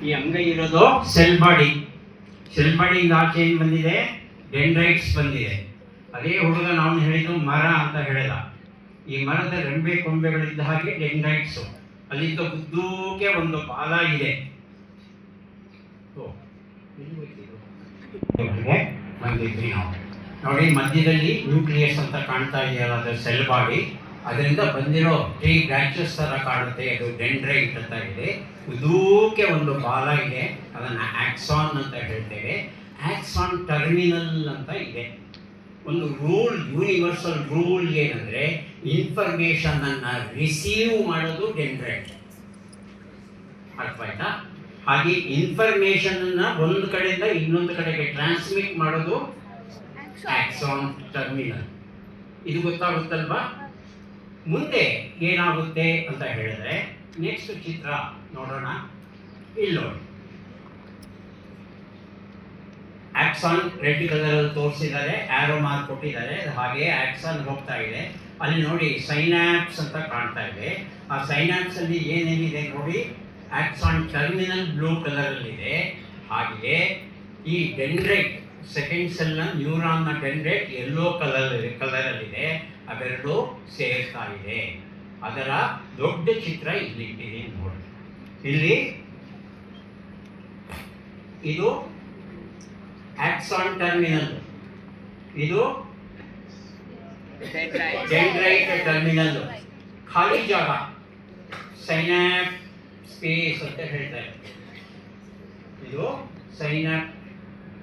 ಈ ಅಂಗೈ ಇರೋದು ಸೆಲ್ ಬಾಡಿ. ಸೆಲ್ ಬಾಡಿಯಿಂದ ಆಚೆ ಏನು ಬಂದಿದೆ? ಡೆಂಡ್ರೈಟ್ಸ್ ಬಂದಿದೆ. ಅದೇ ಹುಡುಗ ನಾವು ಹೇಳಿದ್ದು ಮರ ಅಂತ ಹೇಳಿದ. ಈ ಮರದ ರೆಂಬೆ ಕೊಂಬೆಗಳಿದ್ದ ಹಾಗೆ ಡೆಂಡ್ರೈಟ್ಸು. ಅಲ್ಲಿಂದ ಉದ್ದೂಕೆ ಒಂದು ಬಾಲ ಇದೆ. ಬಂದಿದ್ವಿ ನಾವು ನೋಡಿ, ಮಧ್ಯದಲ್ಲಿ ನ್ಯೂಕ್ಲಿಯಸ್ ಅಂತ ಕಾಣ್ತಾ ಇದೆಯಲ್ಲ, ಅದು ಸೆಲ್ ಬಾಡಿ. ಅದರಿಂದ ಬಂದಿರೋ 3 ಬ್ರಾಂಚಸ್ ಥರ ಕಾಣುತ್ತೆ. ಅದು ಡೆಂಡ್ರೈಟ್ ಅಂತ ಇದೆ. ಉದ್ದೂಕೆ ಒಂದು ಬಾಲ ಇದೆ, ಅದನ್ನು ಆಕ್ಸಾನ್ ಅಂತ ಹೇಳ್ತೇವೆ. ಆಕ್ಸಾನ್ ಟರ್ಮಿನಲ್ ಅಂತ ಇದೆ. ಒಂದು ರೂಲ್, ಯೂನಿವರ್ಸಲ್ ರೂಲ್ ಏನಂದರೆ, ಇನ್ಫಾರ್ಮೇಷನ್ ಅನ್ನು ರಿಸೀವ್ ಮಾಡೋದು ಡೆಂಡ್ರೈಟ್. ಅರ್ಥ ಆಯ್ತಾ? ಹಾಗೆ ಇನ್ಫಾರ್ಮೇಷನ್ ಅನ್ನ ಒಂದು ಕಡೆಯಿಂದ ಇನ್ನೊಂದು ಕಡೆಗೆ ಟ್ರಾನ್ಸ್ಮಿಟ್ ಮಾಡೋದು ಆಕ್ಸಾನ್ ಟರ್ಮಿನಲ್. ಇದು ಗೊತ್ತಾಗುತ್ತಲ್ವಾ? ಮುಂದೆ ಏನಾಗುತ್ತೆ ಅಂತ ಹೇಳಿದ್ರೆ, ನೆಕ್ಸ್ಟ್ ಚಿತ್ರ ನೋಡೋಣ. ಇಲ್ಲಿ ನೋಡಿ, ಆಕ್ಸಾನ್ ರೆಡ್ ಕಲರ್ ತೋರಿಸಿದ್ದಾರೆ, ಆರೋ ಮಾರ್ಕ್ ಕೊಟ್ಟಿದ್ದಾರೆ. ಹಾಗೆ ಆಕ್ಸಾನ್ ಹೋಗ್ತಾ ಇದೆ. ಅಲ್ಲಿ ನೋಡಿ ಸೈನಾಪ್ಸ್ ಅಂತ ಕಾಣ್ತಾ ಇದೆ. ಆ ಸೈನಾಪ್ಸ್ ಅಲ್ಲಿ ಏನೇನಿದೆ ನೋಡಿ, ಆಕ್ಸಾನ್ ಟರ್ಮಿನಲ್ ಬ್ಲೂ ಕಲರಲ್ಲಿದೆ. ಹಾಗೆಯೇ ಈ ಡೆಂಡ್ರೈಟ್ ಸೆಕೆಂಡ್ ಸೆಲ್ನ ನ್ಯೂರಾನ್ನ ಡೆಂಡ್ರೈಟ್ ಯೆಲ್ಲೋ ಕಲರಲ್ಲಿದೆ. ಅವೆರಡು ಸೇರ್ತಾ ಇದೆ. ಅದರ ದೊಡ್ಡ ಚಿತ್ರ ಇಲ್ಲಿ ಇಟ್ಟಿದ್ದೀನಿ ನೋಡಿ. ಇಲ್ಲಿ ಇದು ಆಕ್ಸಾನ್ ಟರ್ಮಿನಲ್, ಇದು ಡೆಂಡ್ರೈಟ್ ಟರ್ಮಿನಲ್. ಖಾಲಿ ಜಾಗ ಸೈನಾಪ್ ಸ್ಪೇಸ್ ಅಂತ ಹೇಳ್ತಾರೆ. ಇದು ಸೈನಾಪ್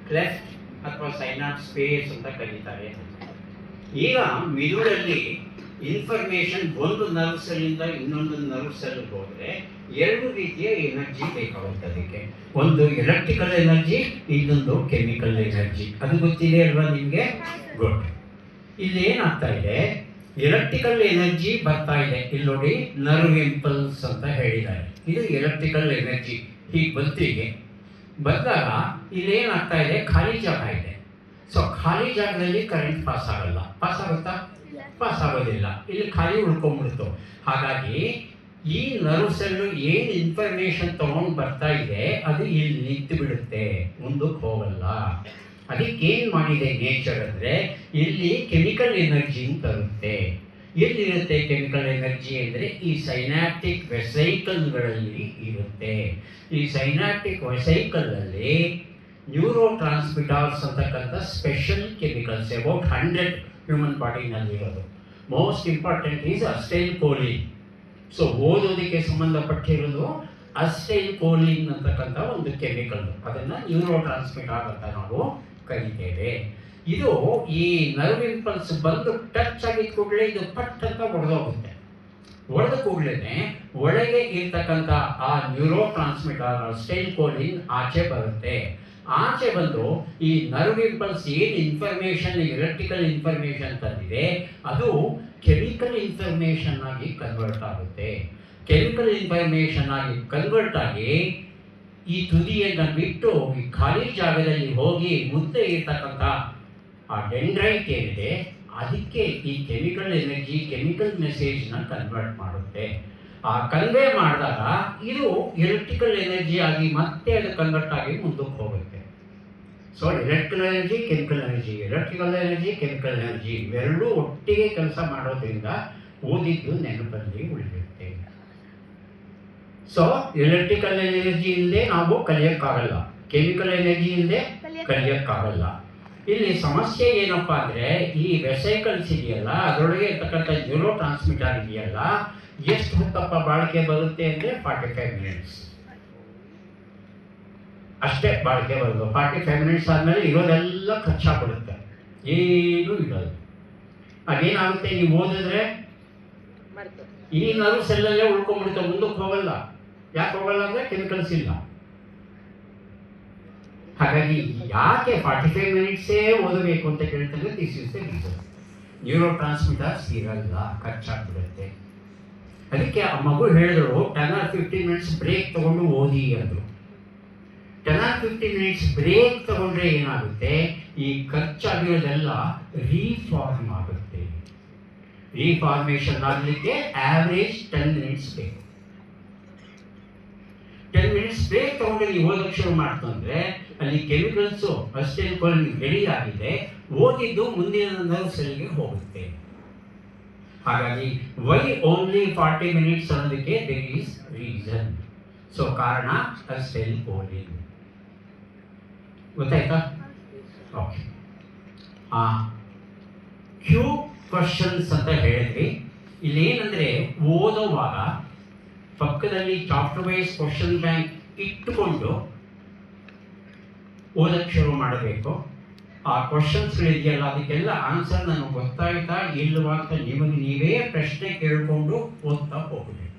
ಕ್ಲೆಫ್ಟ್ ಅಥವಾ ಸೈನಾಪ್ ಸ್ಪೇಸ್ ಅಂತ ಕರೀತಾರೆ. ಈಗ ಮಿದುಳಲ್ಲಿ ಇನ್ಫಾರ್ಮೇಷನ್ ಒಂದು ನರ್ವ್ ಸೆಲ್ಲಿಂದ ಇನ್ನೊಂದು ನರ್ವ್ ಸೆಲ್ಗೆ ಹೋದರೆ 2 ರೀತಿಯ ಎನರ್ಜಿ ಬೇಕಾಗುತ್ತೆ ಅದಕ್ಕೆ. ಒಂದು ಎಲೆಕ್ಟ್ರಿಕಲ್ ಎನರ್ಜಿ, ಇನ್ನೊಂದು ಕೆಮಿಕಲ್ ಎನರ್ಜಿ. ಅದು ಗೊತ್ತಿದೆ ಅಲ್ವಾ ನಿಮಗೆ? ಗುಡ್. ಇಲ್ಲಿ ಏನಾಗ್ತಾ ಇದೆ, ಎಲೆಕ್ಟ್ರಿಕಲ್ ಎನರ್ಜಿ ಬರ್ತಾ ಇದೆ. ಇಲ್ಲಿ ನೋಡಿ, ನರ್ವ್ ಇಂಪಲ್ಸ್ ಅಂತ ಹೇಳಿದ್ದಾರೆ. ಇದು ಎಲೆಕ್ಟ್ರಿಕಲ್ ಎನರ್ಜಿ. ಹೀಗೆ ಬಂತಿಗೆ ಬಂದಾಗ ಇಲ್ಲೇನಾಗ್ತಾ ಇದೆ, ಖಾಲಿ ಜಾಗ ಇದೆ. ಸೊ ಖಾಲಿ ಜಾಗದಲ್ಲಿ ಕರೆಂಟ್ ಪಾಸ್ ಆಗಲ್ಲ. ಪಾಸ್ ಆಗುತ್ತಾ? ಪಾಸ್ ಆಗೋದಿಲ್ಲ. ಇಲ್ಲಿ ಖಾಲಿ ಉಳ್ಕೊಂಡ್ಬಿಡ್ತು. ಹಾಗಾಗಿ ಈ ನರ್ವ್ ಸೆಲ್ಲು ಏನು ಇನ್ಫಾರ್ಮೇಷನ್ ತಗೊಂಡು ಬರ್ತಾ ಇದೆ, ಅದು ಇಲ್ಲಿ ನಿಂತು ಬಿಡುತ್ತೆ, ಮುಂದಕ್ಕೆ ಹೋಗಲ್ಲ. ಅದಕ್ಕೆ ಏನು ಮಾಡಿದೆ ನೇಚರ್ ಅಂದರೆ, ಇಲ್ಲಿ ಕೆಮಿಕಲ್ ಎನರ್ಜಿ ತರುತ್ತೆ. ಎಲ್ಲಿರುತ್ತೆ ಕೆಮಿಕಲ್ ಎನರ್ಜಿ ಅಂದರೆ, ಈ ಸೈನಾಪ್ಟಿಕ್ ವೆಸೈಕಲ್ಗಳಲ್ಲಿ ಇರುತ್ತೆ. ಈ ಸೈನಾಪ್ಟಿಕ್ ವೆಸೈಕಲಲ್ಲಿ ನ್ಯೂರೋ ಟ್ರಾನ್ಸ್ಮಿಟರ್ಸ್ ಅಂತಕ್ಕಂಥ ಸ್ಪೆಷಲ್ ಕೆಮಿಕಲ್ಸ್ ಅಬೌಟ್ 100 ಹ್ಯೂಮನ್ ಬಾಡಿನಲ್ಲಿರೋದು. Most important is acetyl choline. So ಓದೋದಕ್ಕೆ ಸಂಬಂಧಪಟ್ಟಿರೋದು ಅಸ್ಟೈಲ್ ಕೋಲಿನ್ ಅಂತಕ್ಕಂಥ ಒಂದು ಕೆಮಿಕಲ್. ಅದನ್ನು ನ್ಯೂರೋ ಟ್ರಾನ್ಸ್ಮಿಟರ್ ಅಂತ ನಾವು ಕರಿತೇವೆ. ಇದು ಈ ನರ್ವ್ ಇಂಪಲ್ಸ್ ಬಂದು ಟಚ್ ಆಗಿದ ಕೂಡಲೇ ಇದು ಪಟ್ ಅಂತ ಒಡೆದೋಗುತ್ತೆ. ಒಡೆದ ಕೂಡಲೇ ಒಳಗೆ ಇರ್ತಕ್ಕಂಥ ಆ ನ್ಯೂರೋ ಟ್ರಾನ್ಸ್ಮಿಟರ್ ಅಸ್ಟೈಲ್ ಕೋಲಿನ್ ಆಚೆ ಬರುತ್ತೆ. ಆಚೆ ಬಂದು ಈ ನರ್ವ್ ಇಂಪಲ್ಸ್ ಏನು ಇನ್ಫಾರ್ಮೇಷನ್, ಎಲೆಕ್ಟ್ರಿಕಲ್ ಇನ್ಫಾರ್ಮೇಷನ್ ತಂದಿದೆ, ಅದು ಕೆಮಿಕಲ್ ಇನ್ಫಾರ್ಮೇಷನ್ ಆಗಿ ಕನ್ವರ್ಟ್ ಆಗುತ್ತೆ. ಕೆಮಿಕಲ್ ಇನ್ಫಾರ್ಮೇಷನ್ ಆಗಿ ಕನ್ವರ್ಟ್ ಆಗಿ ಈ ತುದಿಯನ್ನು ಬಿಟ್ಟು ಈ ಖಾಲಿ ಜಾಗದಲ್ಲಿ ಹೋಗಿ ಮುಂದೆ ಇರ್ತಕ್ಕಂಥ ಆ ಡೆಂಡ್ರೈಟ್ ಏನಿದೆ, ಅದಕ್ಕೆ ಈ ಕೆಮಿಕಲ್ ಎನರ್ಜಿ, ಕೆಮಿಕಲ್ ಮೆಸೇಜ್ನ ಕನ್ವರ್ಟ್ ಮಾಡುತ್ತೆ. ಆ ಕನ್ವೆ ಮಾಡಿದಾಗ ಇದು ಎಲೆಕ್ಟ್ರಿಕಲ್ ಎನರ್ಜಿ ಆಗಿ ಮತ್ತೆ ಅದು ಕನ್ವರ್ಟ್ ಆಗಿ ಮುಂದಕ್ಕೆ ಹೋಗುತ್ತೆ. So electrical energy, chemical energy, electrical energy, chemical energy ಇವೆರಡೂ ಒಟ್ಟಿಗೆ ಕೆಲಸ ಮಾಡೋದ್ರಿಂದ ಓದಿದ್ದು ನೆನಪಲ್ಲಿ ಉಳಿಯುತ್ತೆ. ಸೊ ಎಲೆಕ್ಟ್ರಿಕಲ್ ಎನರ್ಜಿ ಇಲ್ಲದೆ ನಾವು ಕಲಿಯೋಕ್ಕಾಗಲ್ಲ, ಕೆಮಿಕಲ್ ಎನರ್ಜಿ ಇಲ್ಲದೆ ಕಲಿಯೋಕ್ಕಾಗಲ್ಲ. ಇಲ್ಲಿ ಸಮಸ್ಯೆ ಏನಪ್ಪ ಅಂದರೆ, ಈ ವೆಸೈಕಲ್ಸ್ ಇದೆಯಲ್ಲ, ಅದರೊಳಗೆ ಇರ್ತಕ್ಕಂಥ ನ್ಯೂರೋ ಟ್ರಾನ್ಸ್ಮಿಟರ್ ಇದೆಯಲ್ಲ, ಎಷ್ಟು ಹೊತ್ತಪ್ಪ ಬಾಳಿಕೆ ಬರುತ್ತೆ ಅಂದರೆ 45 ಮಿನಿಟ್ಸ್ ಅಷ್ಟೇ ಬಾಳಿಕೆ ಬರೋದು. 45 ಮಿನಿಟ್ಸ್ ಆದಮೇಲೆ ಇರೋದೆಲ್ಲ ಖರ್ಚಾಗ್ಬಿಡುತ್ತೆ, ಏನೂ ಇರೋದು. ಅದೇನಾಗುತ್ತೆ, ನೀವು ಓದಿದ್ರೆ ಈ ನರ್ವ್ ಸೆಲ್ಲಲ್ಲೇ ಉಳ್ಕೊಂಡ್ಬಿಡುತ್ತೆ, ಮುಂದಕ್ಕೆ ಹೋಗಲ್ಲ. ಯಾಕೆ ಹೋಗಲ್ಲ ಅಂದರೆ ಕೆಮಿಕಲ್ಸ್ ಇಲ್ಲ. ಹಾಗಾಗಿ ಯಾಕೆ 45 ಮಿನಿಟ್ಸೇ ಓದಬೇಕು ಅಂತ ಕೇಳ್ತಾರೆ. This is the reason. Neuro transmitters ಇರಲ್ಲ, ಖರ್ಚಾಗ್ಬಿಡುತ್ತೆ. ಅದಕ್ಕೆ ಆ ಮಗು ಹೇಳಿದ್ರು 10 or 15 ಮಿನಿಟ್ಸ್ ಬ್ರೇಕ್ ತಗೊಂಡು ಓದಿ ಅಂದರು. 10 or 15 ಮಿನಿಟ್ಸ್ ಬ್ರೇಕ್ ತಗೊಂಡ್ರೆ ಏನಾಗುತ್ತೆ, ಈ ಖರ್ಚಾಗಿರೋದೆಲ್ಲ ರೀಫಾರ್ಮ್ ಆಗುತ್ತೆ. ರೀಫಾರ್ಮೇಷನ್ ಆಗಲಿಕ್ಕೆ ಆವ್ರೇಜ್ 10 ಮಿನಿಟ್ಸ್ ಬೇಕು. 10 ಮಿನಿಟ್ಸ್ ಬ್ರೇಕ್ ತಗೊಂಡು ನೀವು ಓದೋಕ್ಕೆ ಶುರು ಮಾಡ್ತಂದ್ರೆ ಅಲ್ಲಿ ಕೆಮಿಕಲ್ಸು ಅಸ್ಟೈಲ್ ಕೊಲಿನ್ ರೆಡಿ ಆಗಿದೆ, ಓದಿದ್ದು ಮುಂದಿನ ಸೆಲ್ಗೆ ಹೋಗುತ್ತೆ. ಹಾಗಾಗಿ ವೈ ಓನ್ಲಿ 40 ಮಿನಿಟ್ಸ್ ಅನ್ನೋದಕ್ಕೆ ದೇರ್ ಈಸ್ ರೀಸನ್. ಸೊ ಕಾರಣ ಅಸ್ಟೈಲ್ ಕೊಲಿನ್. ಗೊತ್ತಾಯ್ತಾ? ಓಕೆ. ಕ್ಯೂ ಕ್ವಶನ್ಸ್ ಅಂತ ಹೇಳಿದ್ವಿ. ಇಲ್ಲಿ ಏನಂದ್ರೆ ಓದುವಾಗ ಪಕ್ಕದಲ್ಲಿ ಚಾಪ್ಟರ್ ವೈಸ್ ಕ್ವಶನ್ ಬ್ಯಾಂಕ್ ಇಟ್ಟುಕೊಂಡು ಓದಕ್ಕೆ ಶುರು ಮಾಡಬೇಕು. ಆ ಕ್ವಶನ್ಸ್ಗಳಿದೆಯಲ್ಲ ಅದಕ್ಕೆಲ್ಲ ಆನ್ಸರ್ ನನಗೆ ಗೊತ್ತಾಯ್ತಾ ಇಲ್ವಾ ಅಂತ ನಿಮಗೆ ನೀವೇ ಪ್ರಶ್ನೆ ಕೇಳಿಕೊಂಡು ಓದ್ತಾ ಹೋಗಬೇಕು.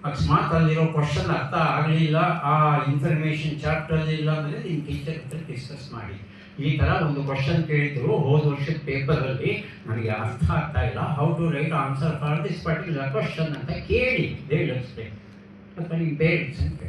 ಅಕಸ್ಮಾತ್ ಅಲ್ಲಿರೋ ಕ್ವಶನ್ ಅರ್ಥ ಆಗಲಿಲ್ಲ, ಆ ಇನ್ಫಾರ್ಮೇಷನ್ ಚಾಪ್ಟರ್ ಇಲ್ಲ ಅಂದರೆ ನಿಮ್ಮ ಟೀಚರ್ ಹತ್ರ ಡಿಸ್ಕಸ್ ಮಾಡಿ. ಈ ಥರ ಒಂದು ಕ್ವಶನ್ ಕೇಳಿದ್ರು ಹೋದ ವರ್ಷದ ಪೇಪರಲ್ಲಿ, ನನಗೆ ಅರ್ಥ ಆಗ್ತಾ ಇಲ್ಲ, how to write answer for this particular question ಅಂತ ಕೇಳಿ, ದೇ ವಿಲ್ ಎಕ್ಸ್ಪ್ಲೇನ್. ಅಥವಾ ನಿಮ್ಮ ಪೇರೆಂಟ್ಸ್ ಅಂತ